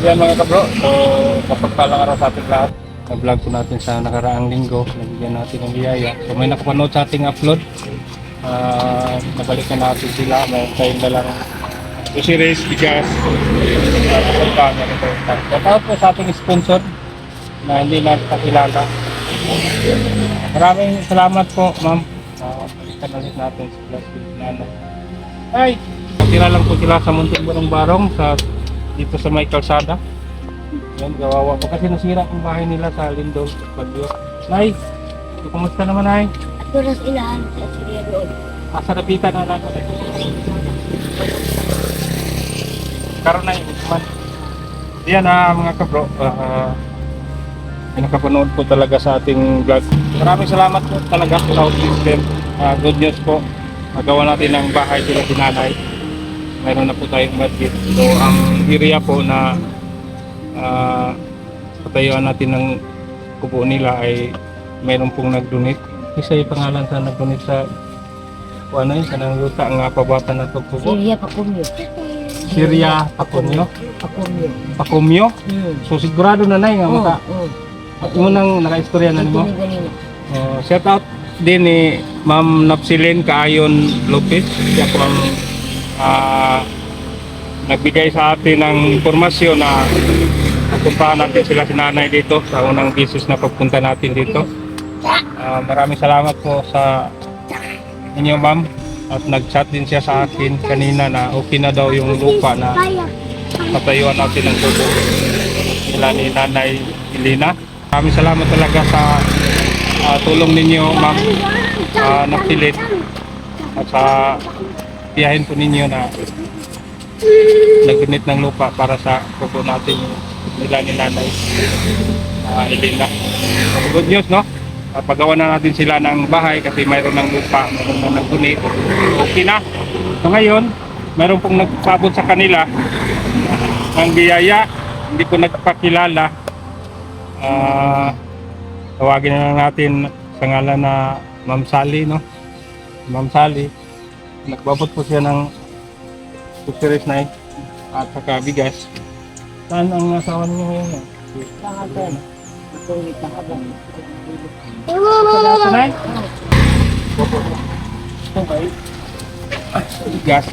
Yan mga kabro, so mapagpalang araw sa ating lahat. Na-vlog po natin sa nakaraang linggo, nabigyan natin ng biyaya. So may nakapanood sa ating upload. Nabalik na natin sila, may tayong dalang groceries, bigas, papunta na ito. Shout out po sa ating sponsor na hindi nakakilala. Maraming salamat po ma'am. Balikan ulit natin sila si Nana. Ay! Tira lang po sila sa Munting Barong-Barong sa dito sa may kalsada. Yan, gawawa po kasi nasira ang bahay nila sa Lindol, Bagyo. Nay, kumusta naman Nay? At oras ilahan sa siriya doon. Asa napitan na lang. Karoon na yung man. Yan mga kabro. Nakapanood po talaga sa ating vlog. Maraming salamat po talaga sa South System. Good news po. Magawa natin ang bahay sila si Nanay. Mayroon na po tayong budget. So ang area po na patayuan natin ng kubo nila ay mayroon pong nag-donate. Isa yung pangalan sa nag-donate sa ano yun, kanang luta nga pabata na ito kubo. Siriya Pakumyo. Syria Pakumyo. Pakumyo. Pakumyo? So sigurado na nga maka. Imo nang naka-istorya na nimo. Shout out din ni Ma'am Napsilin Kaayon Lopez. Siya po ang nagbigay sa atin ng impormasyon na pupuntahan natin sila si Nanay dito sa unang beses na pagpunta natin dito. Maraming salamat po sa inyo ma'am at nag-chat din siya sa akin kanina na okay na daw yung lupa na patayuan natin ng tubo nila ni Nanay Elena. Maraming salamat talaga sa tulong ninyo ma'am Napsilin at sa tiyahin po ninyo na nag-donate ng lupa para sa kubo natin nila ni Nanay Elena. Good news no? Pagawa na natin sila ng bahay kasi mayroon ng lupa, mayroon na nag-donate. Okay na. So ngayon, mayroon pong nagpabot sa kanila ng biyaya, hindi po nagpakilala. Tawagin na lang natin sa ngalan na Ma'am Sally no? Ma'am Sally. Nagbabot po siya ng groceries na at saka bigas. Saan ang asawa niyo ngayon? Pangalan. Matulit na kabang. Sanay? Okay. Bigas.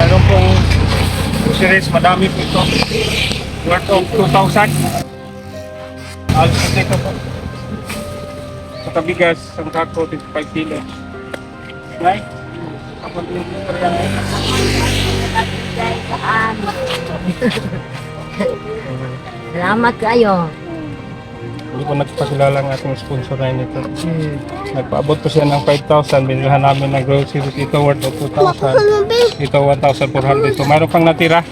Meron pong groceries, madami po ito. Worth of 2,000. Alos ito po. Sa kabigas, ang kako, 25 kilo. Right? Kapag yung grocery yan. Salamat kayo. Hindi po nagpakilala ang ating sponsor na nito. Nagpaabot po siya ng 5,000. Binilhan namin ng groceries. Ito worth of 2,000. Ito 1,400. So mayroon pang natira.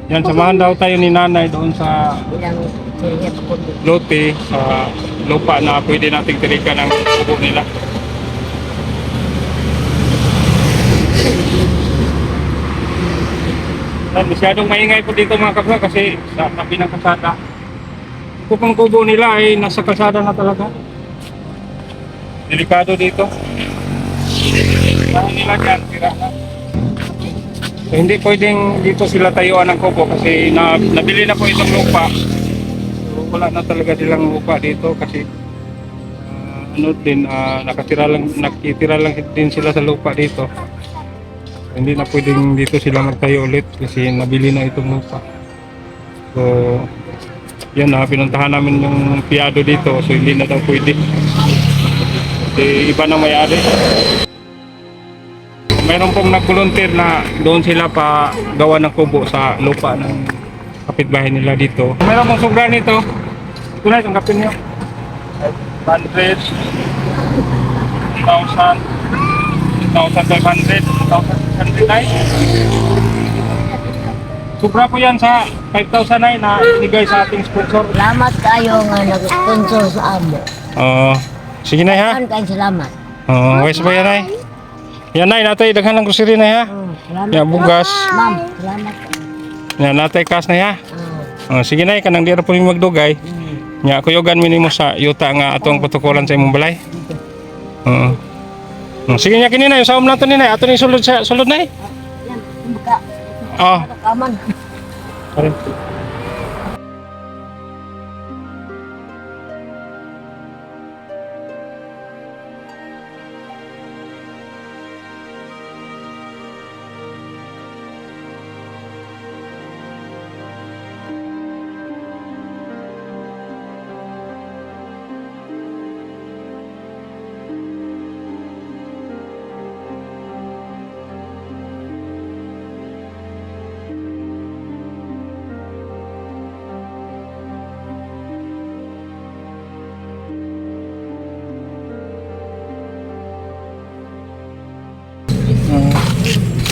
Yan, samahan daw tayo ni Nanay doon sa Ilang siriya Pakumyo. lote, sa lupa na pwede nating tirikan ng kubo nila. Masyadong maingay po dito mga kabro kasi sa tabi ng kalsada. Kung pang kubo nila ay nasa kalsada na talaga. Delikado dito. Bahay nila dyan, tira na. So, hindi pwedeng dito sila tayuan ng kubo kasi nabili na po itong lupa. So, wala na talaga silang lupa dito kasi nakitira lang din sila sa lupa dito. Hindi na pwedeng dito sila magtayo ulit kasi nabili na itong lupa. So yan pinuntahan namin yung piyado dito so hindi na daw pwede kasi iba na may-ari. Mayroon pong nag-volunteer na doon sila pa gawa ng kubo sa lupa ng kapitbahay nila dito. Mayroon pong sugar nito. Ito na, tanggapin nyo. 100 8,500, 1,600 ay. Sobra po yan sa 5,000 ay na ibigay sa ating sponsor. Salamat kayo nga nag-sponsor sa amo. Sige na ha. Saan kayo salamat? Wais ba yan ay? Yan ay, natay daghan ng grocery na ha. Salamat. Yan, bugas. Ma'am, salamat. Yan, natay kas na ha. Oh. Sige na, kanang di ra po yung magdugay. Nya kuyogan minimo sa yuta nga atong protokolan sa imong balay. Oo. Sige nya kini na, yung saom nato ni na, ato ni sulod sa sulod na. Yan, buka. Oh. Kaman.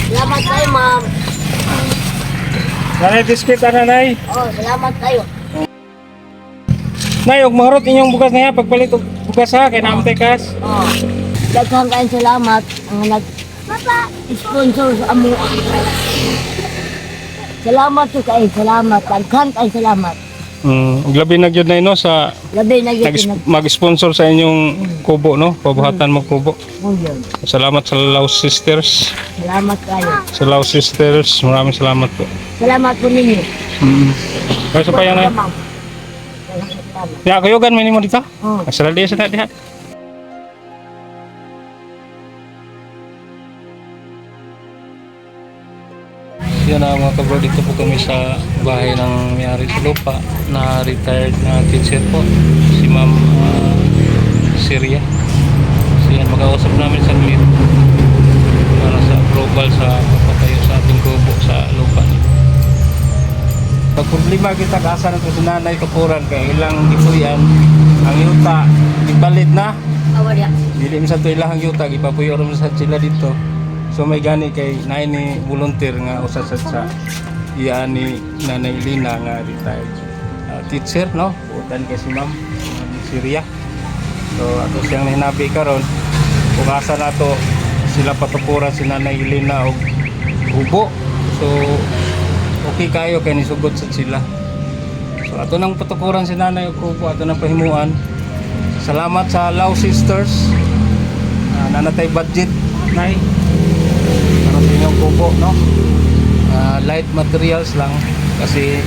Salamat kayo, ma'am. Nanay biscuit ana nay. Oh, salamat kayo. Nay, og maharot inyong bugas na ya pagpalit og bugas ha kay naamtay kas. Oh. Daghang kayo salamat ang nag-sponsor sa amo. Salamat to kayo, salamat. Daghang kayo salamat. Og labi na gyud nay no sa Labi na yun. mag-sponsor sa inyong kubo no, pabuhatan mo kubo. Yun. Salamat sa Laos Sisters. Salamat kayo. Sa Laos Sisters, maraming salamat po. Salamat po ninyo. Kaya sa payang na. Salamat, salamat. Ya, kuyogan minimo dito. Oh. Asal dia sa diha. Yan na mga kabro, dito po kami sa bahay ng may-ari sa lupa na retired na teacher po, si Ma'am Syria. So yan, mag-ausap namin sa lit para sa approval sa pagpatayo sa ating kubo sa lupa. Pag problema kita, kasa na ito si Nanay Kapuran kaya ilang ipuyan ang yuta, ibalit na. Awalya. Dili mi sa to ilahang yuta, ipapuyo ron sa sila dito. So may gani kay naay ni volunteer nga usa sa iya ni Nanay Lina nga retired teacher no, utan kay si Ma'am Syria. So ato siyang hinabi karon kung asa nato sila patupuran si Nanay Lina og ubo. So okay kayo kay nisugod sa sila. So ato nang patukuran si Nanay og ubo, ato nang pahimuan. Salamat sa Laos Sisters. Nanatay budget nay para sa inyong kubo no. Light materials lang kasi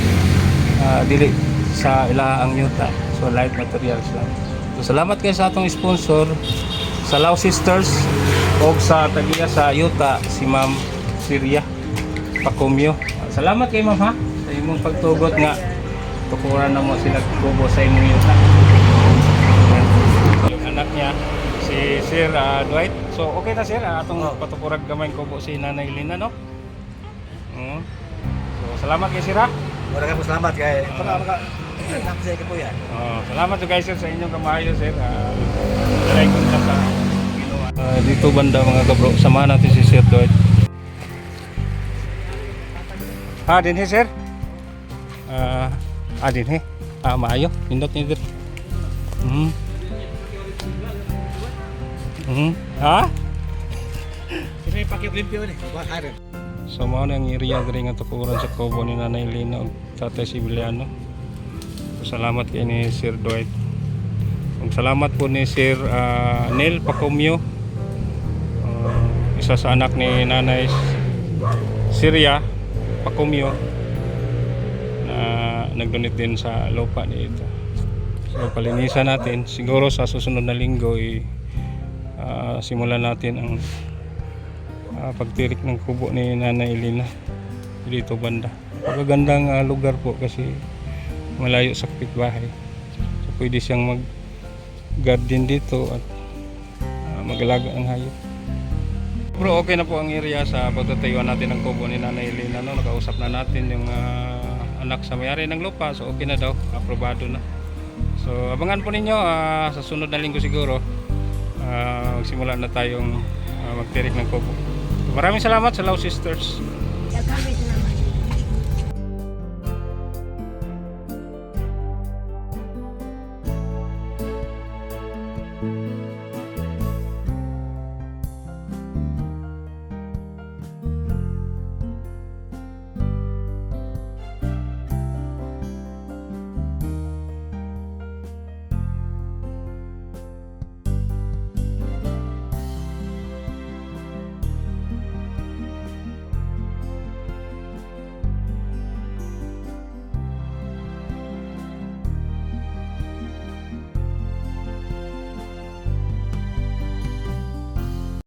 dili sa ilaang yuta, so light materials lang. So salamat kayo sa atong sponsor sa Laos Sisters o sa tagiya sa yuta si Ma'am Syria Pacomio. Salamat kay Ma'am ha sa imong pagtugot nga tukuran na mo sila kubo sa imong yuta. Yung anak niya si Sir Dwight. So okay na sir, atong patukurag gamay kubo si Nanay Lina no. So salamat kay Sir ha. Wala ka po salamat kay napasaya ka po yan. Salamat to guys sir sa inyong kamahayo sir. Try ko na sa ginawa. Dito banda mga kabro, samahan natin si Sir Dwight. Din he sir. Din he. Maayo, pindot ni dito. Ha? Sino yung pakilimpyo ni? Wakarin. So mao na ang area diri nga tukuran sa kubo ni Nanay Lina ug Tatay Sibiliano. So, salamat kay ni Sir Dwight. Ug salamat po ni Sir Nel Pacomio. Isa sa anak ni Nanay Syria Pacomio na nag-donate din sa lupa nito. So palinisan natin siguro sa susunod na linggo simulan natin ang pagtirik ng kubo ni Nanay Lina dito banda. Pagagandang lugar po kasi malayo sa kapitbahay. So pwede siyang mag-garden dito at mag-alaga ng hayop. Bro, okay na po ang area sa pagtatayuan natin ng kubo ni Nanay Lina no? Nakausap na natin yung anak sa may-ari ng lupa, so okay na daw, aprobado na. So abangan po ninyo sa sunod na linggo siguro magsimula na tayong magtirik ng kubo. Maraming salamat sa Lao Sisters. Daghang